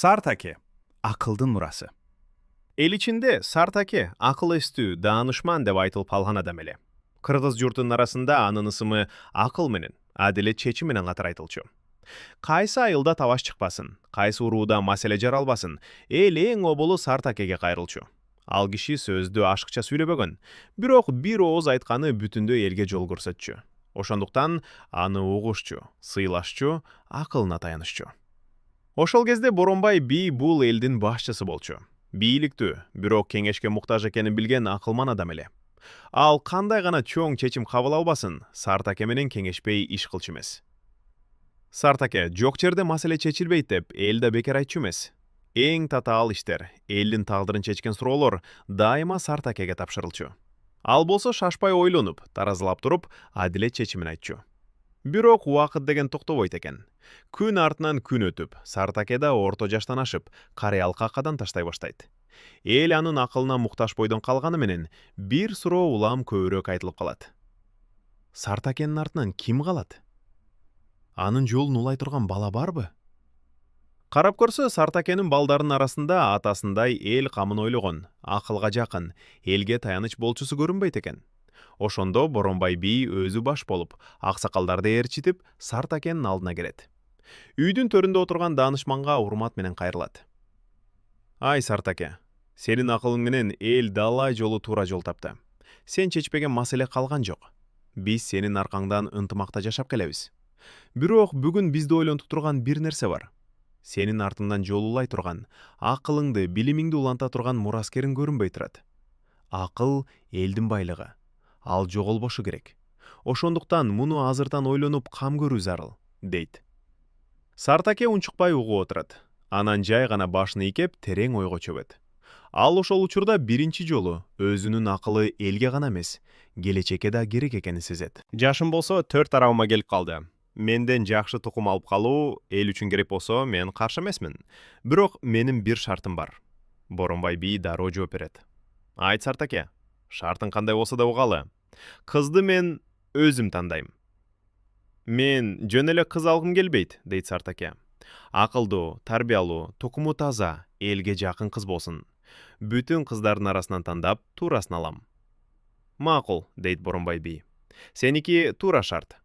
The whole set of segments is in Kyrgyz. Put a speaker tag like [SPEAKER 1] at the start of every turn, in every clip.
[SPEAKER 1] Sartake, akıldın murası. El içinde Sartake, akıl estүү, danışman dep aytылып калган адам эле. Кыргыз журтунун арасында анын ысымы акыл менен, адилет чечим менен катар айтылчу. Кайсы айылда табаш чыкпасын, кайсы урууда маселе жаралбасын, эл эң оболу Сартакеге кайрылчу. Ал киши сөздү ашыкча сүйлөбөгөн, бирок бир ооз айтканы бүтүндөй элге жол көрсөтчү. Ошондуктан аны угушчу, сыйлашчу, акылына таянышчу. Ошол кезде Боронбай би бул элдин башчысы болчу. Бийликтүү, бирок кеңешке муктаж экенин билген акылман адам эле. Ал кандай гана чоң чечим кабыл албасын, Сартаке менен кеңешпей иш кылчу эмес. Сартаке жок жерде маселе чечилбейт деп эл да бекер айтчу эмес. Эң татаал иштер, элдин тагдырын чечкен суроолор дайыма Сартакеге тапшырылчу. Ал болсо шашпай ойлонуп, таразылап туруп, адилет чечимин айтчу. Бирок убакыт деген токтобойт экен. Күн артынан күн өтүп, Сартаке да орто жаштан ашып, карыялка кадан таштай баштайт. Эл анын акылына муктаж бойдон калганы менен бир суроо улам көбүрөөк айтылып калат. Сартакенин артынан ким калат? Анын жолун улай турган бала барбы? Карап көрсө, Сартакенин балдарынын арасында атасындай эл камын ойлогон, акылга жакын, элге таяныч болчусу көрүнбөйт экен. Ошондо Боронбай би өзү баш болуп, аксакалдарды ээрчитип, Сартакенин алдына келет. Үйдүн төрүндө отурган данышманга урмат менен кайрылат. Ай Сартаке, сенин акылың менен эл далай жолу туура жол тапты. Сен чечпеген маселе калган жок. Биз сенин аркаңдан ынтымакта жашап келебиз. Бирок бүгүн бизди ойлонтуп турган бир нерсе бар. Сенин артыңдан жол улай турган, акылыңды, билимиңди уланта турган мураскерин көрүнбөй турат. Акыл элдин байлыгы. Ал жоголбошу керек. Ошондуктан муну азырдан ойлонуп кам көрүү зарыл, дейт. Сартаке унчукпай угуп отурат. Анан жай гана башын ийкеп терең ойго чөбөт. Ал ошол учурда биринчи жолу өзүнүн акылы элге гана эмес, келечекке да керек экенин сезет. Жашым болсо 4 тарабыма келип калды. Менден жакшы тукум алып калуу эл үчүн керек болсо мен каршы эмесмин. Бирок менин бир шартым бар. Боронбай би дароо жооп берет. Айт Сартаке, шартың кандай болсо да угалы. Кызды мен өзүм тандайм. Мен жөн эле кыз алгым келбейт, дейт Сартаке. Акылдуу, тарбиялуу, тукуму таза, элге жакын кыз болсун. Бүтүн кыздардын арасынан тандап, туурасын алам. Макул, дейт Боронбай би. Сеники туура шарт.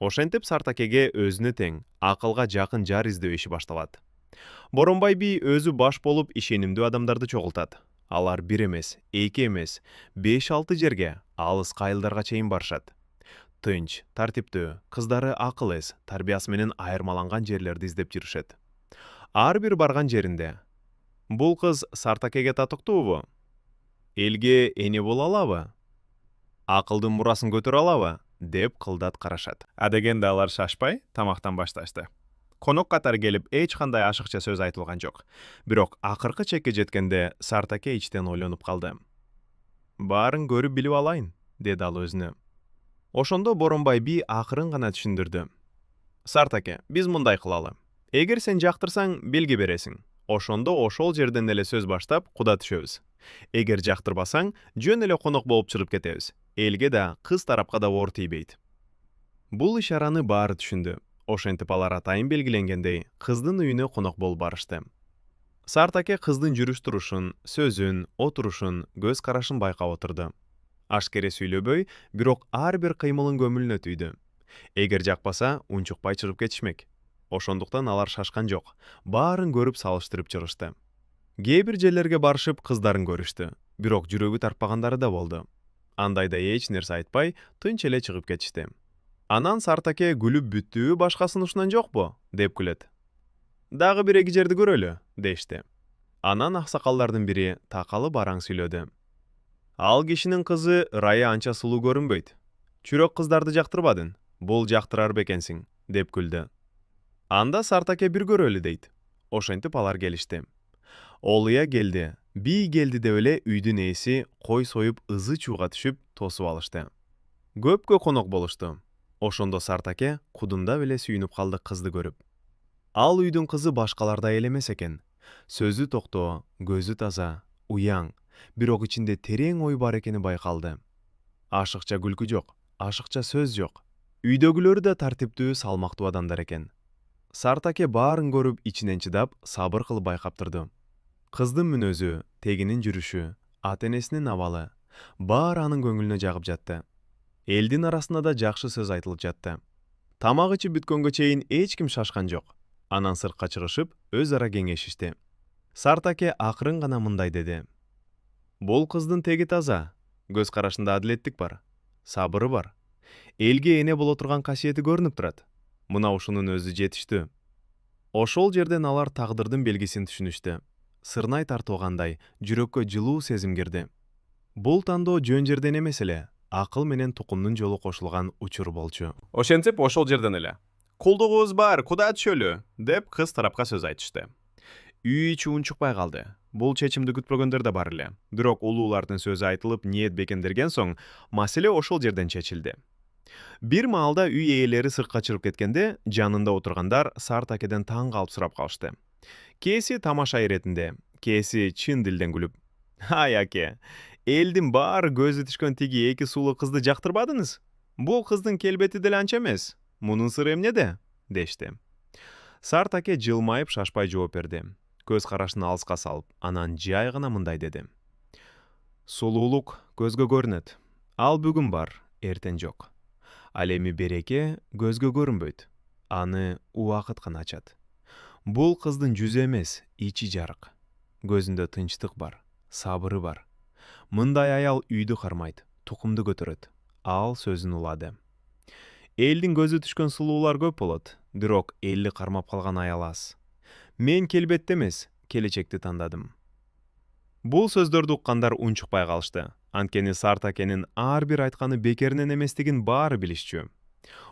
[SPEAKER 1] Ошентип Сартакеге өзүнө тең, акылга жакын жар издөө иши башталат. Боронбай би өзү баш болуп ишенимдүү адамдарды чогултат. Алар бир эмес, эки эмес, 5-6 жерге, алыс кайылдарга чейин барышат. Тынч, тартиптүү, кыздары акыл эс, тарбиясы менен айырмаланган жерлерди издеп жүрүшөт. Ар бир барган жеринде бул кыз Сартакеге татыктуубу? Элге эне боло алабы? Акылдын мурасын көтөрө алабы? Деп кылдат карашат. Адегенде алар шашпай тамактан башташты. Конок катары келип эч кандай ашыкча сөз айтылган жок. Бирок акыркы чекке жеткенде Сартаке ичтен ойлонуп калды. Баарын көрүп билип алайын, деди ал өзүнө. Ошондо Боронбай би акырын гана түшүндүрдү. Сартаке, биз мындай кылалы. Эгер сен жактырсаң, белги бересиң. Ошондо ошол жерден эле сөз баштап куда түшөбүз. Эгер жактырбасаң, жөн эле конок болуп чыгып кетебиз. Элге да, кыз тарапка да оор тийбейт. Бул ишараны баары түшүндү. Ошентип алар атайын белгиленгендей, кыздын үйүнө конок болуп барышты. Сартаке кыздын жүрүш-турушун, сөзүн, отурушун, көз карашын байкап отурду. Ашкере сүйлөбөй, бирок ар бир кыймылын көмүлүнө түйдү. Эгер жакпаса, унчукпай чыгып кетишмек. Ошондуктан алар шашкан жок, баарын көрүп салыштырып чыгышты. Кээ бир жерлерге барышып кыздарын көрүштү, бирок жүрөгү тартпагандары да болду. Андайда эч нерсе айтпай, тынч эле чыгып кетишти. Анан Сартаке күлүп бүттүбү башка сунушунан жокпу, деп күлөт. Дагы бир эки жерди көрөлү, дешти. Анан аксакалдардын бири такалы бараң сүйлөдү. Ал кишинин кызы ырайы анча сулуу көрүнбөйт. Чүрөк кыздарды жактырбадың, бул жактырар бекенсиң, деп күлдү. Анда Сартаке бир көрөлү, дейт. Ошентип алар келишти. Олуя келди, би келди деп эле үйдүн ээси кой союп ызы чууга түшүп тосуп алышты. Көпкө конок болушту. Ошондо Сартаке кудундап эле сүйүнүп калды кызды көрүп. Ал үйдүн кызы башкалардай эле эмес экен. Сөзү токтоо, көзү таза, уяң, бирок ичинде терең ой бар экени байкалды. Ашыкча күлкү жок, ашыкча сөз жок. Үйдөгүлөрү да тартиптүү, салмактуу адамдар экен. Сартаке баарын көрүп ичинен чыдап, сабыр кылып байкап турду. Кыздын мүнөзү, тегинин жүрүшү, ата-энесинин абалы баары анын көңүлүнө жагып жатты. Элдин арасында да жакшы сөз айтылып жатты. Тамак ичип бүткөнгө чейин эч ким шашкан жок. Анан сыртка чыгышып, өз ара кеңешишти. Сартаке акырын гана мындай деди. Бул кыздын теги таза, көз карашында адилеттик бар, сабыры бар. Элге эне боло турган касиети көрүнүп турат. Мына ушунун өзү жетиштүү. Ошол жерден алар тагдырдын белгисин түшүнүштү. Сырнай тартуугандай жүрөккө жылуу сезим кирди. Бул тандоо жөн жерден эмес эле, акыл менен тукумдун жолу кошулган учур болчу. Ошентип ошол жерден эле кулдугубуз бар, куда түшөлү деп кыз тарапка сөз айтышты. Үй ичи унчукпай калды. Бул чечимди күтпөгөндөр да бар эле. Бирок улуулардын сөзү айтылып, ниет бекемдерген соң, маселе ошол жерден чечилди. Бир маалда үй ээлери сыртка чыгып кеткенде, жанында отургандар Сартакеден таң калып сурап калышты. Кээси тамаша иретинде, кээси чын дилден күлүп: "Ай аке, элдин баары көзү түшкөн тиги эки сулуу кызды жактырбадыңыз? Бул кыздын келбети деле анча эмес. Мунун сыры эмнеде?" дешти. Сартаке жылмайып шашпай жооп берди. Көз карашын алыска салып, анан жай гана мындай деди. Сулуулук көзгө көрүнөт. Ал бүгүн бар, эртең жок. Ал эми береке көзгө көрүнбөйт. Аны убакыт гана ачат. Бул кыздын жүзү эмес, ичи жарык. Көзүндө тынчтык бар, сабыры бар. Мындай аял үйдү кармайт, тукумду көтөрөт. Ал сөзүн улады. Элдин көзү түшкөн сулуулар көп болот, бирок элди кармап калган аял аз. Мен келбетти эмес, келечекти тандадым. Бул сөздөрдү уккандар унчукпай калышты. Анткени Сартакенин ар бир айтканы бекеринен эместигин баары билишчү.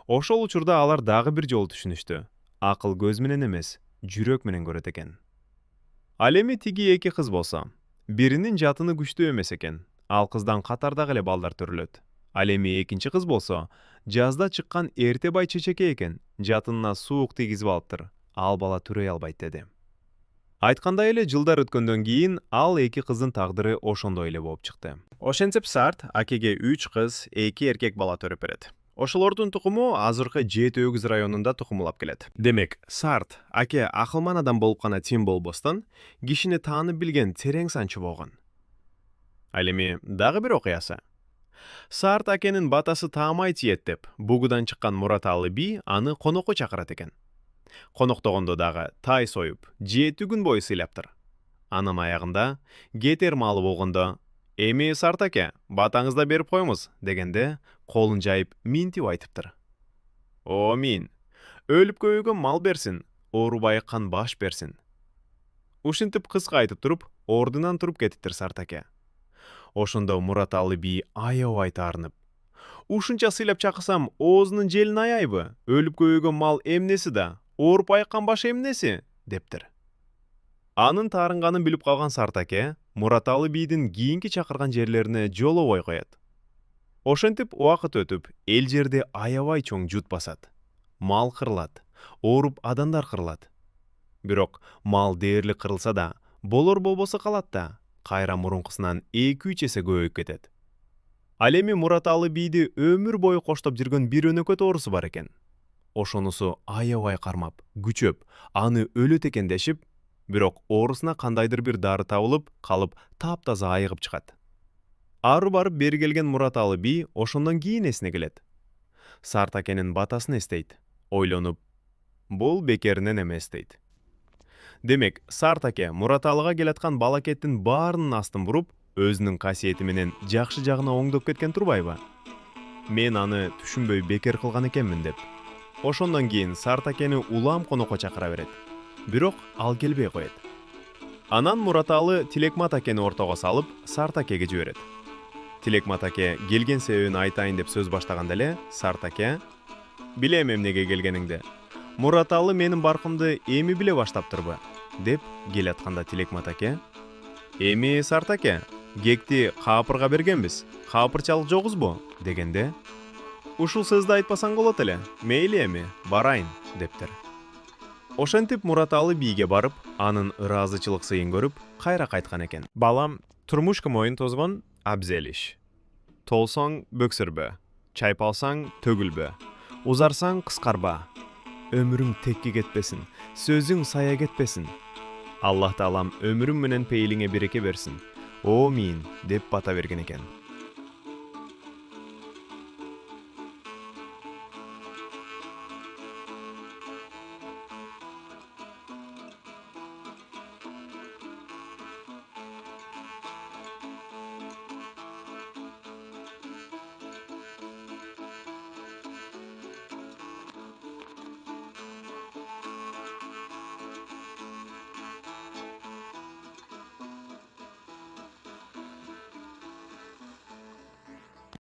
[SPEAKER 1] Ошол учурда алар дагы бир жолу түшүнүштү. Акыл көз менен эмес, жүрөк менен көрөт экен. Ал эми тиги эки кыз болсо, биринин жатыны күчтүү эмес экен. Ал кыздан катардагы эле балдар төрөлөт. Ал эми экинчи кыз болсо, жазда чыккан эрте бай чечеке экен. Жатынына суук тийгизип алыптыр. Ал бала түрөй албайт деди. Айткандай эле жылдар өткөндөн кийин ал эки кыздын тагдыры ошондой эле болуп чыкты. Ошентип Сарт акеге 3 кыз, 2 эркек бала төрөп берет. Ошолордун тукуму азыркы Жети Өгүз районунда тукумулап келет. Демек, Сарт аке акылман адам болуп гана тим болбостон, кишини таанып билген терең санчы болгон. Ал эми дагы бир окуясы. Сарт акенин батасы таамай тиет деп, бугудан чыккан Мураталы би аны конокко чакырат экен. Коноктогондо дагы тай союп, 7 күн бою сыйлаптыр. Анын аягында кетер маалы болгондо: "Эми Сарт аке, батаңызда берип коюңуз" дегенде, колун жайып минтип айтыптыр. "О мин, өлүп көйгөн мал берсин, оорубай айыккан баш берсин." Ушинтип кыска айтып туруп, ордунан туруп кетиптир Сарт аке. Ошондо Мураталы би аябай таарынып: "Ушунча сыйлап чакырсам, оозунун желин аябы? Өлүп көйгөн мал эмнеси да, ооруп айыккан баш эмнеси?" дептир. Анын таарынганын билип калган Сарт аке Мураталы бийдин кийинки чакырган жерлерине жолобой коет. Ошентип убакыт өтүп, эл жерде аябай чоң жут басат. Мал кырылат, ооруп адамдар кырылат. Бирок мал дээрлик кырылса да, болор болбосо калат да, кайра мурункусунан 2-3 эсе көбөйүп кетет. Ал эми Мураталы бийди өмүр бою коштоп жүргөн бир өнөкөт оорусу бар экен. Ошонусу аябай кармап, күчөп, аны өлөт экен дешип, бирок оорусуна кандайдыр бир дары табылып, калып таптаза айыгып чыгат. Ары барып бери келген Мураталы би ошондон кийин эсине келет. Сарт акенин батасын эстейт, ойлонуп, бул бекеринен эмес дейт. Демек, Сарт аке Мураталыга келаткан балакеттин баарынын астын буруп, өзүнүн касиети менен жакшы жагына оңдоп кеткен турбайбы? Мен аны түшүнбөй бекер кылган экенмин деп. Ошондон кийин Сарт акени улам конокко чакыра берет. Бирок ал келбей коет. Анан Мураталы Тилекмат акени ортого салып, Сарт акеге жиберет. Тилекмат аке келген себебин айтайын деп сөз баштаганда эле, Сарт аке: "Билем эмнеге келгениңди. Мураталы менин баркымды эми биле баштаптырбы?" деп келатканда Тилекмат аке: "Эми Сарт аке, кекти каапырга бергенбиз. Каапырчалык жокузбу?" дегенде, "Ушул сөздү айтпасаң болот эле. Мейли эми, барайын" дептир. Ошентип Мураталы бийге барып, анын ыраазычылык сыйын көрүп, кайра кайткан экен. "Балам, турмушка моюн тозгон, абзел иш. Толсоң бөксүрбө, чайпалсаң төгүлбө, узарсаң кыскарба. ömrüň tekki getbesin, sözüň saya getbesin. Allah Taalam ömrüň menen peýliňe bereke bersin. Amin dep bata bergen eken.